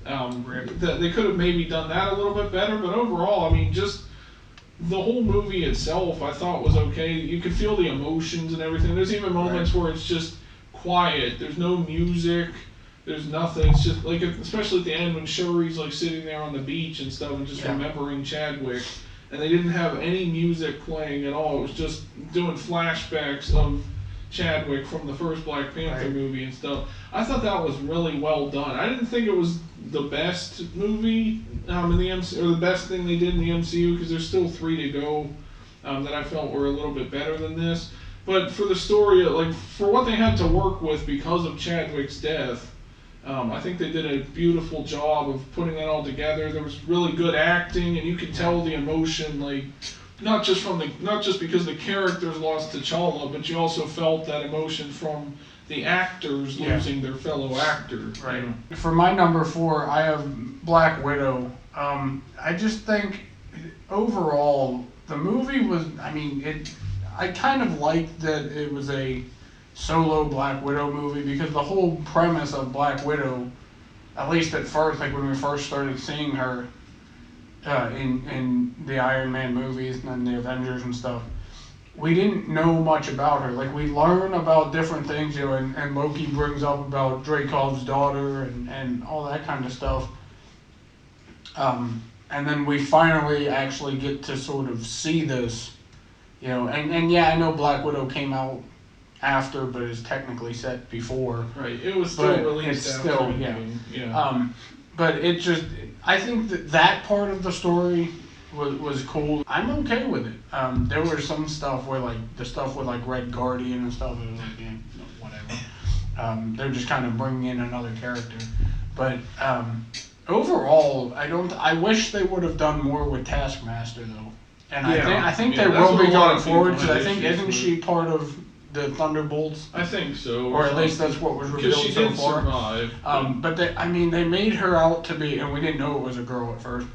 They could have maybe done that a little bit better, but overall, I mean, just the whole movie itself I thought was okay. You could feel the emotions and everything. There's even moments where it's just quiet. There's no music. There's nothing. It's just like, especially at the end when Shuri's like sitting there on the beach and stuff and just remembering Chadwick. And they didn't have any music playing at all. It was just doing flashbacks of Chadwick from the first Black Panther movie and stuff. I thought that was really well done. I didn't think it was the best movie in the MCU, or the best thing they did in the MCU, because there's still 3 to go that I felt were a little bit better than this. But for the story, like for what they had to work with because of Chadwick's death, I think they did a beautiful job of putting that all together. There was really good acting, and you could tell the emotion, like not just because the characters lost T'Challa, but you also felt that emotion from the actors losing their fellow actor. Right. For my number 4, I have Black Widow. I just think overall the movie was. I mean, I kind of liked that it was a solo Black Widow movie, because the whole premise of Black Widow, at least at first, like when we first started seeing her in the Iron Man movies and then the Avengers and stuff, we didn't know much about her. Like, we learn about different things, and Loki brings up about Dreykov's daughter and all that kind of stuff. And then we finally actually get to sort of see this, and yeah, I know Black Widow came out after, but is technically set before. Right, it was still released it's after. Still, but it just, I think that part of the story was cool. I'm okay with it. There was some stuff where, like, the stuff with, like, Red Guardian and stuff, it was like, whatever. They're just kind of bringing in another character. But overall, I wish they would have done more with Taskmaster, though. And I think they will be going forward, because I think, isn't she part of the Thunderbolts? I think so. Or at least that's what was revealed she so did far. Survive. But they made her out to be, and we didn't know it was a girl at first.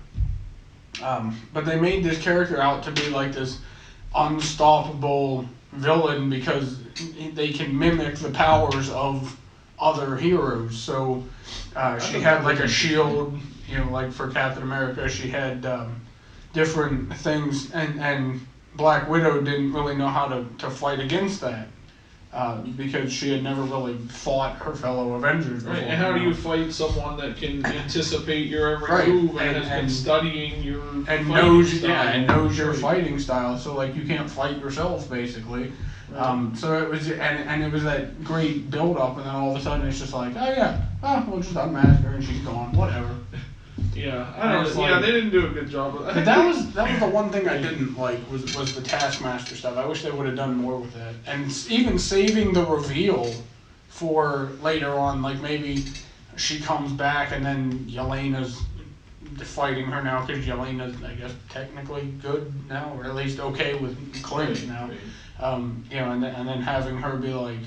But they made this character out to be like this unstoppable villain, because they can mimic the powers of other heroes. So she had like a shield, like for Captain America, she had different things, and Black Widow didn't really know how to fight against that. Because she had never really fought her fellow Avengers before. Right, and how do you fight someone that can anticipate your every move and has been studying your knows your fighting style? So, like, you can't fight yourself, basically. Right. So it was, and it was that great build up, and then all of a sudden it's just like, we'll just unmask her and she's gone, whatever. Yeah, they didn't do a good job with that. But that was the one thing I didn't like was the Taskmaster stuff. I wish they would have done more with that, and even saving the reveal for later on. Like, maybe she comes back and then Yelena's fighting her now, because Yelena's, I guess, technically good now, or at least okay with Clint now. Right. And then having her be like,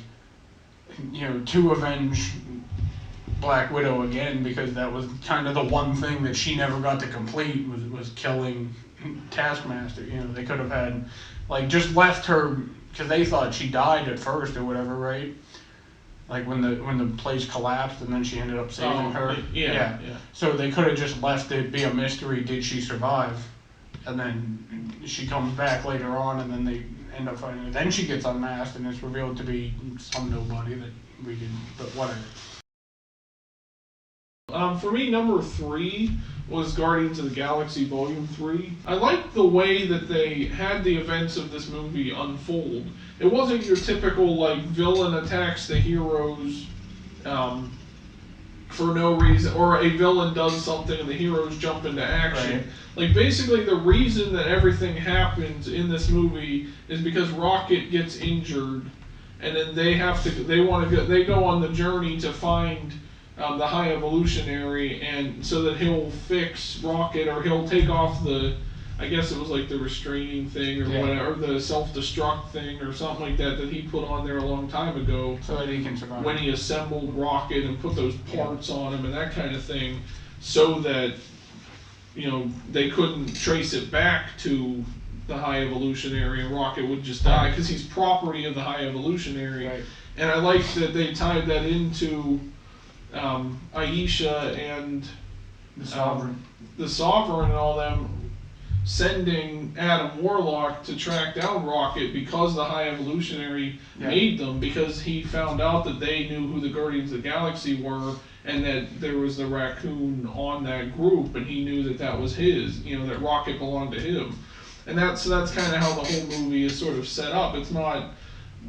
to avenge Black Widow again, because that was kind of the one thing that she never got to complete, was killing Taskmaster. They could have had, like, just left her, because they thought she died at first or whatever, right? like when the place collapsed and then she ended up saving her. Yeah. So they could have just left it be a mystery. Did she survive? And then she comes back later on, and then they end up finding her. Then she gets unmasked, and it's revealed to be some nobody that we didn't. But whatever. For me, number 3 was Guardians of the Galaxy Volume 3. I liked the way that they had the events of this movie unfold. It wasn't your typical, like, villain attacks the heroes for no reason, or a villain does something and the heroes jump into action. Right. Like, basically the reason that everything happens in this movie is because Rocket gets injured, and then they go on the journey to find the High Evolutionary, and so that he'll fix Rocket, or he'll take off I guess it was like the restraining thing or whatever, the self-destruct thing or something like that he put on there a long time ago. So that he can survive. When he assembled Rocket and put those parts on him and that kind of thing, so that, they couldn't trace it back to the High Evolutionary, and Rocket would just die because he's property of the High Evolutionary. Right. And I like that they tied that into Aisha and the Sovereign. The Sovereign and all them sending Adam Warlock to track down Rocket because the High Evolutionary made them, because he found out that they knew who the Guardians of the Galaxy were, and that there was the raccoon on that group, and he knew that that was his, that Rocket belonged to him. And that's kind of how the whole movie is sort of set up. It's not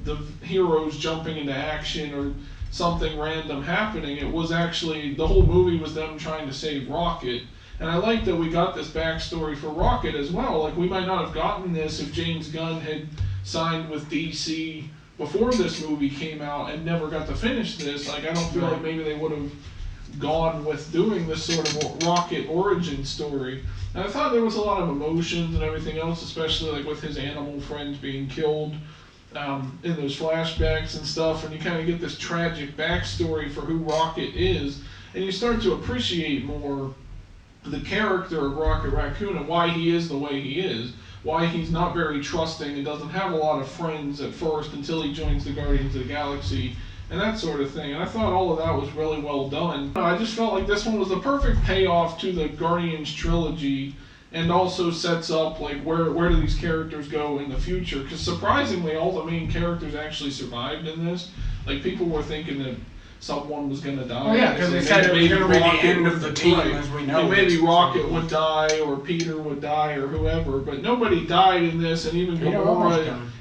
the heroes jumping into action or something random happening. It was actually, the whole movie was them trying to save Rocket. And I like that we got this backstory for Rocket as well. Like, we might not have gotten this if James Gunn had signed with DC before this movie came out and never got to finish this. Like, I don't feel like maybe they would have gone with doing this sort of Rocket origin story. And I thought there was a lot of emotions and everything else, especially like with his animal friends being killed in those flashbacks and stuff, and you kind of get this tragic backstory for who Rocket is, and you start to appreciate more the character of Rocket Raccoon and why he is the way he is, why he's not very trusting and doesn't have a lot of friends at first until he joins the Guardians of the Galaxy and that sort of thing. And I thought all of that was really well done. I just felt like this one was the perfect payoff to the Guardians trilogy, and also sets up like where do these characters go in the future, because surprisingly all the main characters actually survived in this. Like, people were thinking that someone was going to die. Oh yeah, because they said it was going to be the end of the team, as we know. Maybe Rocket would die, or Peter would die, or whoever, but nobody died in this, and even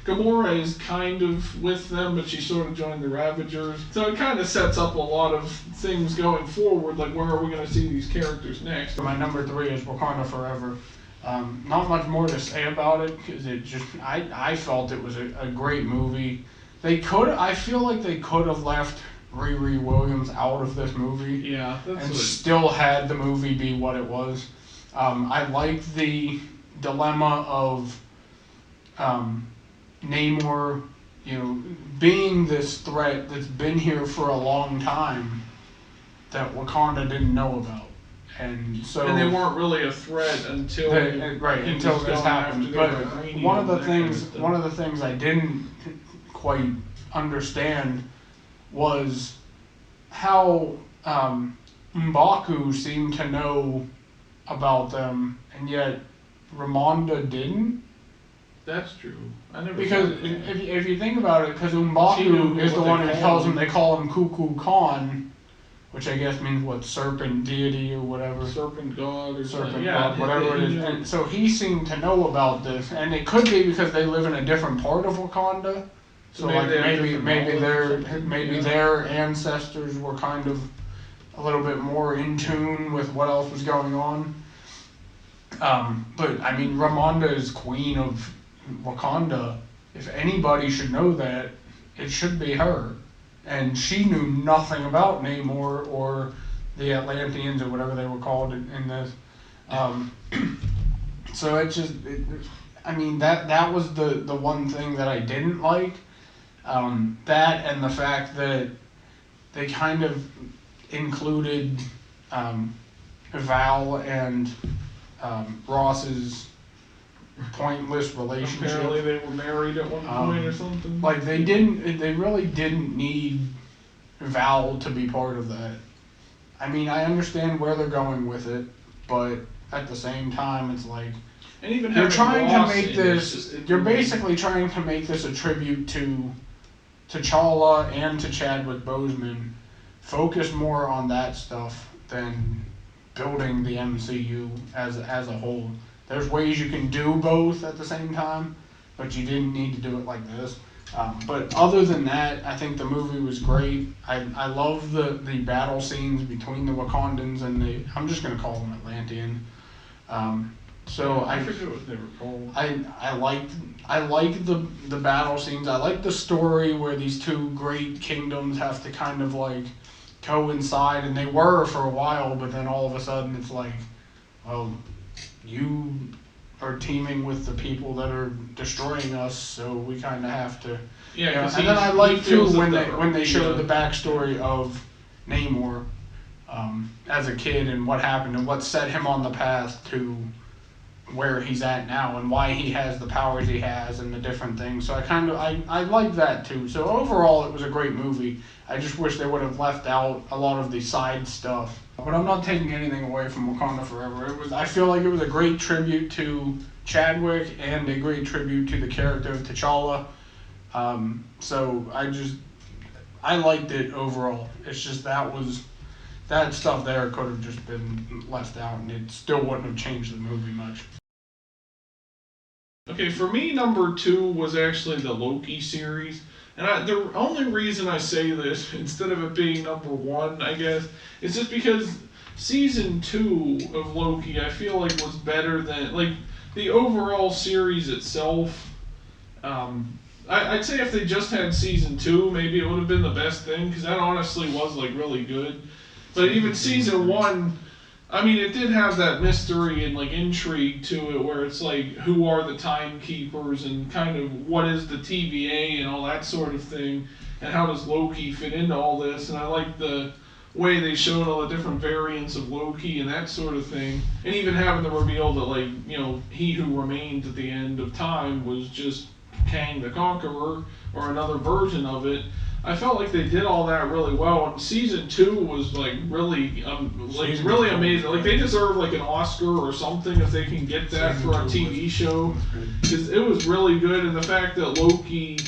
Gamora is kind of with them, but she sort of joined the Ravagers. So it kind of sets up a lot of things going forward, like where are we going to see these characters next. My number 3 is Wakanda Forever. Not much more to say about it, because I felt it was a great movie. I feel like they could have left Riri Williams out of this movie. Yeah, and still had the movie be what it was. I liked the dilemma of Namor, being this threat that's been here for a long time that Wakanda didn't know about. And they weren't really a threat until until this happened. But one of the things I didn't quite understand was how M'Baku seemed to know about them, and yet Ramonda didn't. That's true. Because if you think about it, because M'Baku is the one who tells him, they call him Kuku Khan, which I guess means what, serpent deity or whatever. Serpent god or serpent god, whatever it is. And so he seemed to know about this, and it could be because they live in a different part of Wakanda. So maybe their ancestors were kind of a little bit more in tune with what else was going on. But I mean, Ramonda is queen of Wakanda. If anybody should know that, it should be her. And she knew nothing about Namor or the Atlanteans or whatever they were called in this. So that was the one thing that I didn't like. That and the fact that they kind of included Val and Ross's pointless relationship. Apparently they were married at one point or something. Like they really didn't need Val to be part of that. I mean, I understand where they're going with it, but at the same time, it's like And even you're having trying to Ross make in this. You're basically trying to make this a tribute to T'Challa and to Chadwick Boseman. Focus more on that stuff than building the MCU as a whole. There's ways you can do both at the same time, but you didn't need to do it like this. But other than that, I think the movie was great. I love the battle scenes between the Wakandans and I'm just gonna call them Atlantean. So I forget what they were called. I like the battle scenes. I like the story where these two great kingdoms have to kind of like coincide, and they were for a while, but then all of a sudden it's like, well, you are teaming with the people that are destroying us, so we kind of have to. Yeah, And then I like too when they showed the backstory of Namor as a kid and what happened and what set him on the path to where he's at now and why he has the powers he has and the different things. So I like that too. So overall, it was a great movie. I just wish they would have left out a lot of the side stuff. But I'm not taking anything away from Wakanda Forever. I feel like it was a great tribute to Chadwick and a great tribute to the character of T'Challa. So I liked it overall. It's just that stuff there could have just been left out, and it still wouldn't have changed the movie much. Okay, for me, number 2 was actually the Loki series. And the only reason I say this, instead of it being number 1, I guess, is just because season 2 of Loki, I feel like was better than, like, the overall series itself. I'd say if they just had season 2, maybe it would have been the best thing, because that honestly was, like, really good. But even season 1, I mean, it did have that mystery and, like, intrigue to it, where it's like, who are the timekeepers, and kind of what is the TVA and all that sort of thing, and how does Loki fit into all this. And I like the way they showed all the different variants of Loki and that sort of thing, and even having the reveal that, like, you know, he who remained at the end of time was just Kang the Conqueror, or another version of it. I felt like they did all that really well, and season 2 was like really amazing. Like, they deserve like an Oscar or something if they can get that for a TV show, because it was really good. And the fact that Loki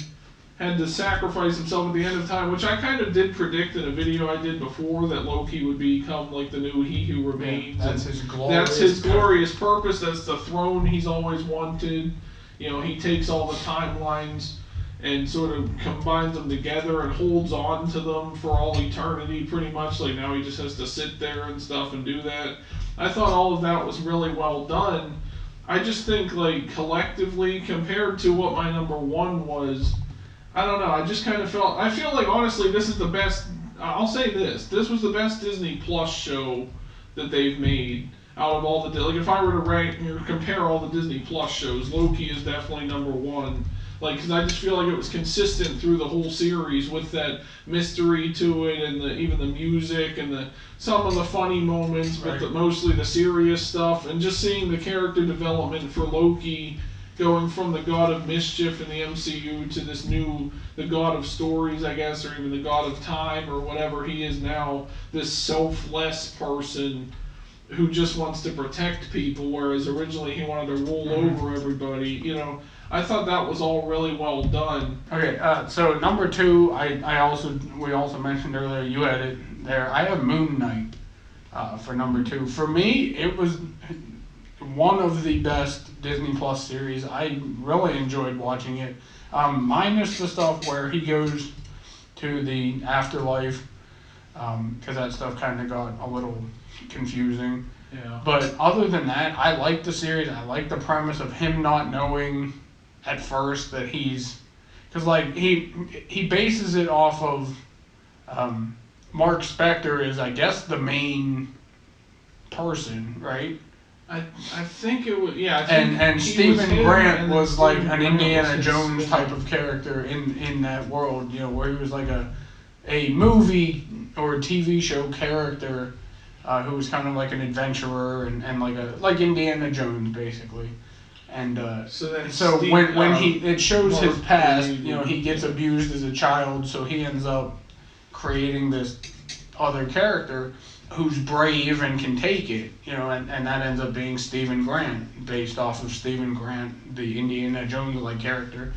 had to sacrifice himself at the end of time, which I kind of did predict in a video I did before, that Loki would become like the new He Who Remains. Yeah, that's his glorious purpose. That's the throne he's always wanted. You know, he takes all the timelines and sort of combines them together and holds on to them for all eternity, pretty much. Like, now he just has to sit there and stuff and do that. I thought all of that was really well done. I just think, like, collectively, compared to what my number 1 was, I don't know, I just kind of felt, I feel like, honestly, this is the best, I'll say this was the best Disney Plus show that they've made out of all the, like, if I were to rank or compare all the Disney Plus shows, Loki is definitely number 1. Like, because I just feel like it was consistent through the whole series with that mystery to it, and even the music and some of the funny moments, but mostly the serious stuff, and just seeing the character development for Loki going from the god of mischief in the MCU to this the god of stories, I guess, or even the god of time, or whatever he is now, this selfless person who just wants to protect people, whereas originally he wanted to rule over everybody, you know. I thought that was all really well done. Okay, so number 2, we also mentioned earlier, you had it there. I have Moon Knight for number 2. For me, it was one of the best Disney Plus series. I really enjoyed watching it, minus the stuff where he goes to the afterlife, because that stuff kind of got a little confusing. Yeah. But other than that, I like the series. I like the premise of him not knowing at first that he's, because like he bases it off of Mark Spector is, I guess, the main person, right? I think it was, yeah. I think and Stephen Grant was like an Indiana Jones type of character in that world, you know, where he was like a movie or a TV show character who was kind of like an adventurer and like Indiana Jones basically. And so when it shows his past, you know, he gets abused as a child, so he ends up creating this other character who's brave and can take it, and that ends up being Stephen Grant, based off of Stephen Grant, the Indiana Jones-like character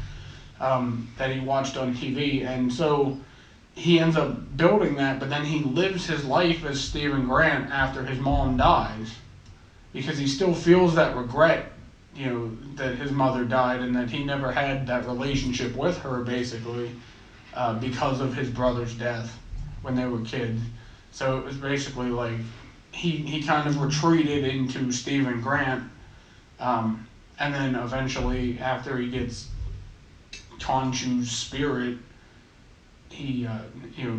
that he watched on TV. And so he ends up building that, but then he lives his life as Stephen Grant after his mom dies, because he still feels that regret, that his mother died and that he never had that relationship with her, basically, because of his brother's death when they were kids. So it was basically like he kind of retreated into Stephen Grant, and then eventually, after he gets Khonshu's spirit, he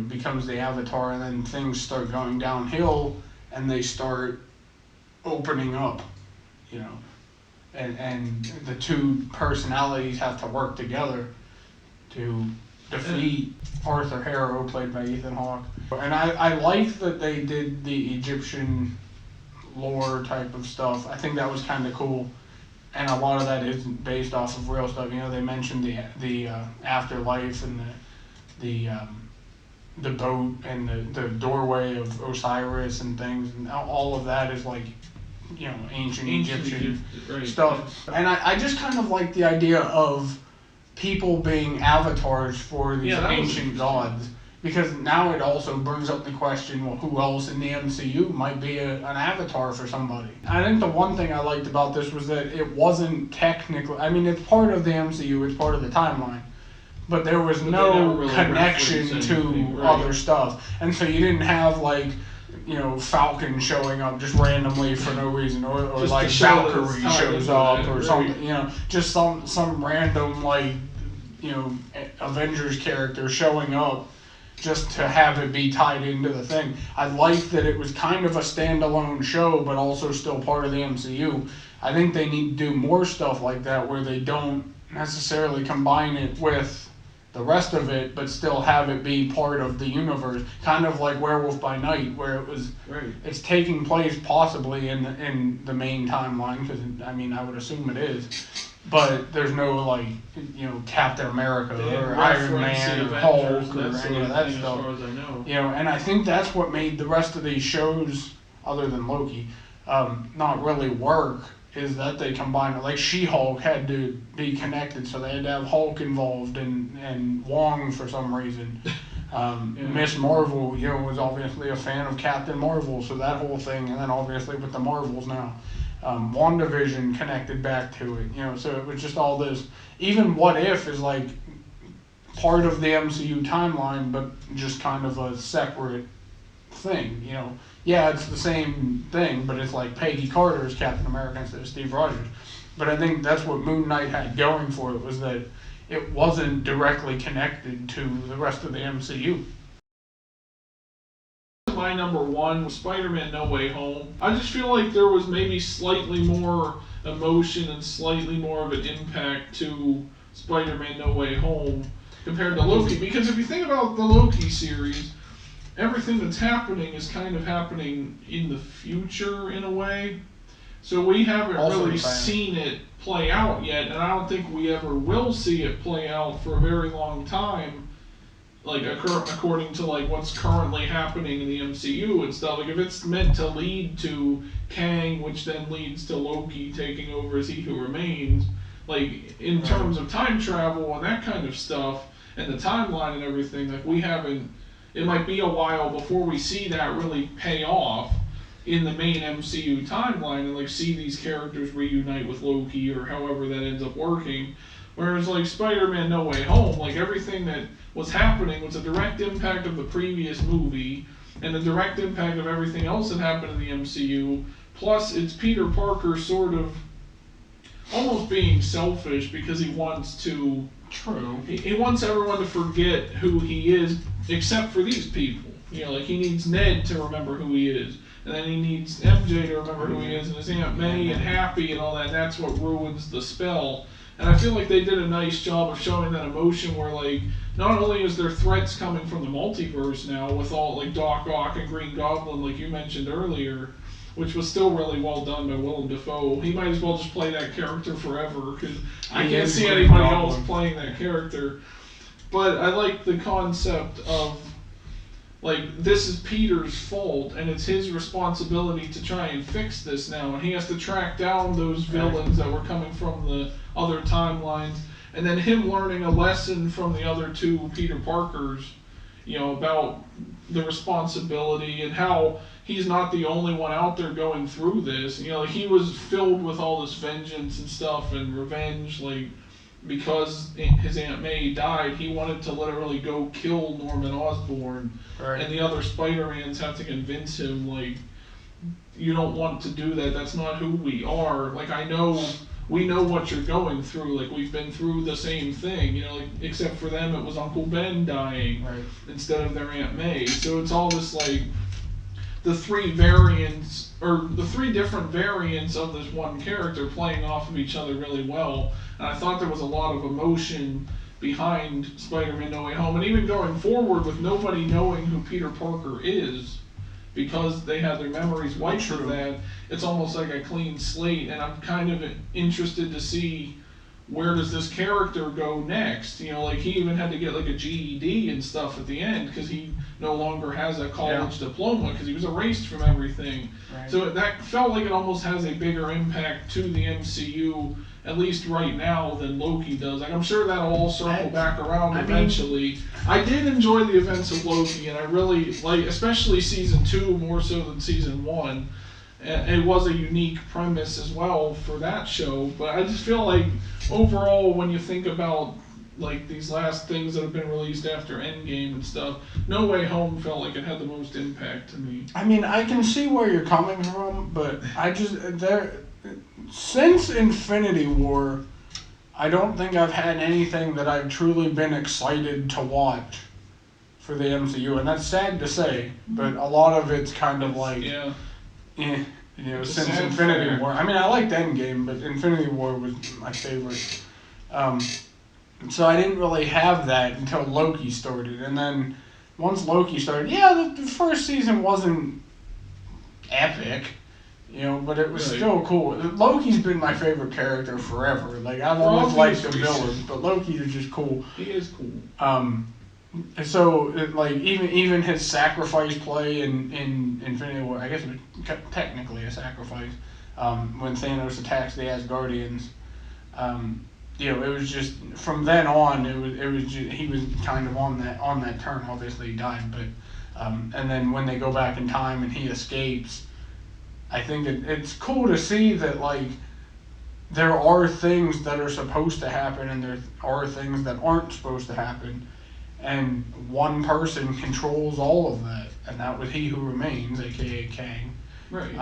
becomes the Avatar, and then things start going downhill, and they start opening up, and the two personalities have to work together to defeat Arthur Harrow, played by Ethan Hawke. And I like that they did the Egyptian lore type of stuff. I think that was kind of cool, and a lot of that is based off of real stuff. They mentioned the afterlife and the boat and the doorway of Osiris and things, and all of that is like ancient Egyptian stuff. And I just kind of like the idea of people being avatars for these ancient gods, because now it also brings up the question, well, who else in the MCU might be an avatar for somebody? I think the one thing I liked about this was that it wasn't technically, it's part of the MCU, it's part of the timeline, but there was no really connection to other stuff. And so you didn't have Falcon showing up just randomly for no reason, or like Valkyrie shows up or something, just some random Avengers character showing up just to have it be tied into the thing. I liked that it was kind of a standalone show, but also still part of the MCU. I think they need to do more stuff like that, where they don't necessarily combine it with the rest of it, but still have it be part of the universe. Kind of like Werewolf by Night, where it's taking place possibly in the main timeline, because I would assume it is. But there's no Captain America or Iron Man or Hulk or any of that stuff. As far as I know. And I think that's what made the rest of these shows, other than Loki, not really work, is that they combined it. Like She-Hulk had to be connected, so they had to have Hulk involved and Wong for some reason. Miss Marvel, was obviously a fan of Captain Marvel, so that whole thing, and then obviously with the Marvels now. WandaVision connected back to it, so it was just all this. Even What If is part of the MCU timeline, but just kind of a separate thing, Yeah, it's the same thing, but it's like Peggy Carter is Captain America instead of Steve Rogers. But I think that's what Moon Knight had going for it, was that it wasn't directly connected to the rest of the MCU. My number one was Spider-Man No Way Home. I just feel like there was maybe slightly more emotion and slightly more of an impact to Spider-Man No Way Home compared to Loki. Because if you think about the Loki series, everything that's happening is kind of happening in the future in a way. So we haven't really seen it play out yet, and I don't think we ever will see it play out for a very long time. According to what's currently happening in the MCU and stuff. If it's meant to lead to Kang, which then leads to Loki taking over as He Who Remains, in terms of time travel and that kind of stuff, and the timeline and everything, we haven't. It might be a while before we see that really pay off in the main MCU timeline, and see these characters reunite with Loki or however that ends up working. Whereas Spider-Man No Way Home, everything that was happening was a direct impact of the previous movie and a direct impact of everything else that happened in the MCU. Plus, it's Peter Parker sort of almost being selfish because he wants to. True. He wants everyone to forget who he is, except for these people. He needs Ned to remember who he is, and then he needs MJ to remember who he is, and his Aunt May and Happy and all that. That's what ruins the spell. And I feel like they did a nice job of showing that emotion where, not only is there threats coming from the multiverse now with all, Doc Ock and Green Goblin, like you mentioned earlier, which was still really well done by Willem Dafoe. He might as well just play that character forever, because I can't see anybody else playing that character. But I like the concept of like, this is Peter's fault, and it's his responsibility to try and fix this now, and he has to track down those villains that were coming from the other timelines, and then him learning a lesson from the other two Peter Parkers, about the responsibility and how he's not the only one out there going through this. Like, he was filled with all this vengeance and stuff and revenge, like, because his Aunt May died, he wanted to literally go kill Norman Osborn. Right. And the other Spider-Mans have to convince him, like, you don't want to do that, that's not who we are. Like, we know what you're going through, like, we've been through the same thing, like, except for them it was Uncle Ben dying, Right. instead of their Aunt May. So it's all this, like, the three variants, or the three different variants of this one character playing off of each other really well. And I thought there was a lot of emotion behind Spider-Man No Way Home, and even going forward with nobody knowing who Peter Parker is, because they had their memories wiped of that, it's almost like a clean slate, and I'm kind of interested to see where does this character go next. Like, he even had to get like a GED and stuff at the end, because he no longer has a college diploma, because he was erased from everything. Right. So that felt like it almost has a bigger impact to the MCU, at least right now, than Loki does. Like, I'm sure that'll all circle back around eventually. I did enjoy the events of Loki, and I really like, especially season 2 more so than season 1. It was a unique premise as well for that show, but I just feel like overall, when you think about like these last things that have been released after Endgame and stuff, No Way Home felt like it had the most impact to me. I mean, I can see where you're coming from, but since Infinity War, I don't think I've had anything that I've truly been excited to watch for the MCU, and that's sad to say, but a lot of it's kind of like, since Infinity War. I mean, I liked Endgame, but Infinity War was my favorite. So I didn't really have that until Loki started, and then once Loki started, the first season wasn't epic, but it was still cool. Loki's been my favorite character forever. Like, I've always liked the villains, but Loki is just cool. He is cool. So even his sacrifice play in Infinity War, I guess it was technically a sacrifice, when Thanos attacks the Asgardians. It was just from then on. It was just, he was kind of on that turn. Obviously, he died, but and then when they go back in time and he escapes, I think it's cool to see that, like, there are things that are supposed to happen and there are things that aren't supposed to happen, and one person controls all of that, and that was He Who Remains, aka Kang. Right.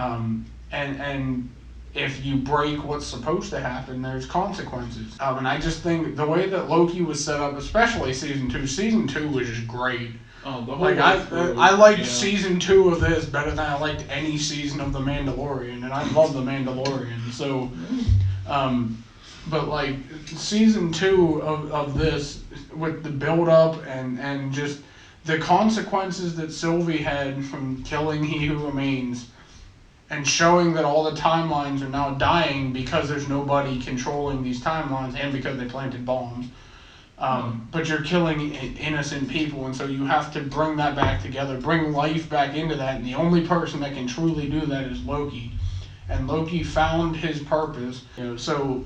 And if you break what's supposed to happen, there's consequences. And I just think the way that Loki was set up, especially season 2 was just great. Oh, the whole like, I liked season 2 of this better than I liked any season of The Mandalorian, and I love The Mandalorian. So, but like season 2 of this, with the build up and just the consequences that Sylvie had from killing He Who Remains, and showing that all the timelines are now dying because there's nobody controlling these timelines and because they planted bombs. But you're killing innocent people, and so you have to bring that back together, bring life back into that, and the only person that can truly do that is Loki. And Loki found his purpose. So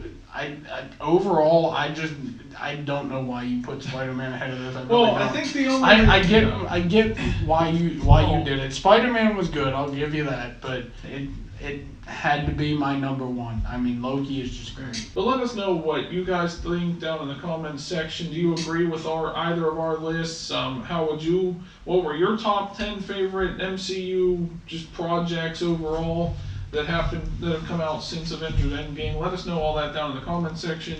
overall, I don't know why you put Spider-Man ahead of this. I think the only I get why you did it. Spider-Man was good, I'll give you that, but it had to be my number 1. I mean, Loki is just great. But let us know what you guys think down in the comments section. Do you agree with either of our lists? What were your top 10 favorite MCU just projects overall that have come out since Avengers Endgame? Let us know all that down in the comment section.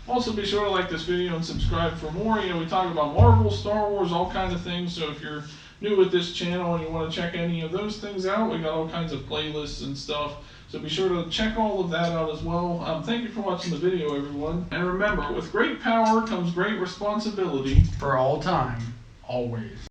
Also, be sure to like this video and subscribe for more. We talk about Marvel, Star Wars, all kinds of things. So if you're new with this channel and you want to check any of those things out, we got all kinds of playlists and stuff. So be sure to check all of that out as well. Thank you for watching the video, everyone. And remember, with great power comes great responsibility. For all time, always.